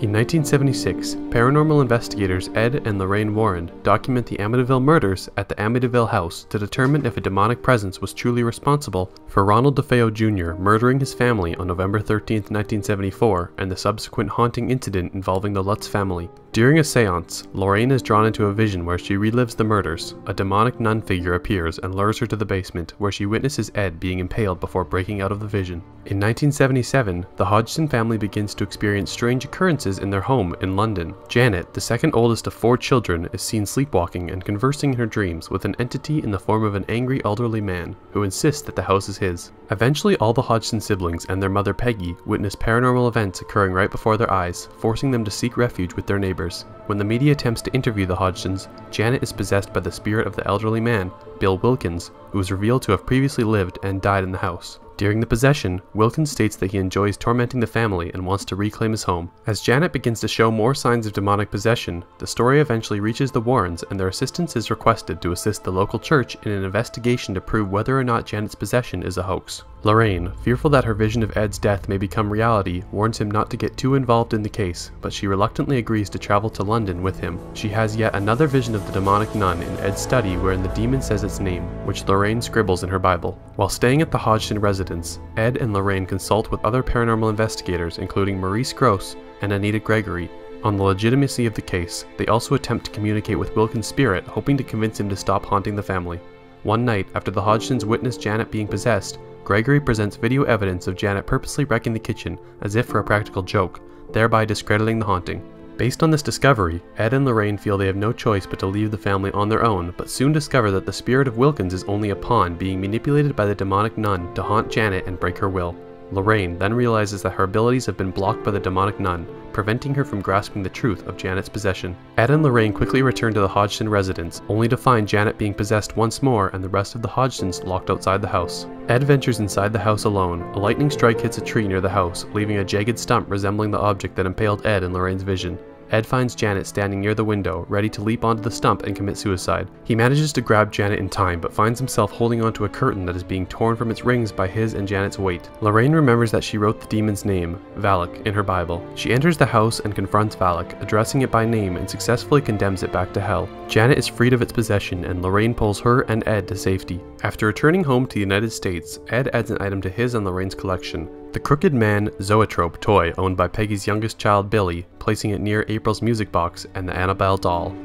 In 1976, paranormal investigators Ed and Lorraine Warren document the Amityville murders at the Amityville house to determine if a demonic presence was truly responsible for Ronald DeFeo Jr. murdering his family on November 13, 1974, and the subsequent haunting incident involving the Lutz family. During a seance, Lorraine is drawn into a vision where she relives the murders. A demonic nun figure appears and lures her to the basement, where she witnesses Ed being impaled before breaking out of the vision. In 1977, the Hodgson family begins to experience strange occurrences in their home in London. Janet, the second oldest of 4 children, is seen sleepwalking and conversing in her dreams with an entity in the form of an angry elderly man who insists that the house is his. Eventually, all the Hodgson siblings and their mother Peggy witness paranormal events occurring right before their eyes, forcing them to seek refuge with their neighbors. When the media attempts to interview the Hodgsons, Janet is possessed by the spirit of the elderly man, Bill Wilkins, who is revealed to have previously lived and died in the house. During the possession, Wilkins states that he enjoys tormenting the family and wants to reclaim his home. As Janet begins to show more signs of demonic possession, the story eventually reaches the Warrens and their assistance is requested to assist the local church in an investigation to prove whether or not Janet's possession is a hoax. Lorraine, fearful that her vision of Ed's death may become reality, warns him not to get too involved in the case, but she reluctantly agrees to travel to London with him. She has yet another vision of the demonic nun in Ed's study wherein the demon says its name, which Lorraine scribbles in her Bible. While staying at the Hodgson residence, Ed and Lorraine consult with other paranormal investigators including Maurice Gross and Anita Gregory on the legitimacy of the case. They also attempt to communicate with Wilkins' spirit, hoping to convince him to stop haunting the family. One night, after the Hodgsons witness Janet being possessed, Gregory presents video evidence of Janet purposely wrecking the kitchen as if for a practical joke, thereby discrediting the haunting. Based on this discovery, Ed and Lorraine feel they have no choice but to leave the family on their own, but soon discover that the spirit of Wilkins is only a pawn being manipulated by the demonic nun to haunt Janet and break her will. Lorraine then realizes that her abilities have been blocked by the demonic nun, preventing her from grasping the truth of Janet's possession. Ed and Lorraine quickly return to the Hodgson residence, only to find Janet being possessed once more and the rest of the Hodgsons locked outside the house. Ed ventures inside the house alone. A lightning strike hits a tree near the house, leaving a jagged stump resembling the object that impaled Ed in Lorraine's vision. Ed finds Janet standing near the window, ready to leap onto the stump and commit suicide. He manages to grab Janet in time, but finds himself holding onto a curtain that is being torn from its rings by his and Janet's weight. Lorraine remembers that she wrote the demon's name, Valak, in her Bible. She enters the house and confronts Valak, addressing it by name and successfully condemns it back to hell. Janet is freed of its possession and Lorraine pulls her and Ed to safety. After returning home to the United States, Ed adds an item to his and Lorraine's collection, the Crooked Man Zoetrope toy owned by Peggy's youngest child Billy, placing it near April's music box and the Annabelle doll.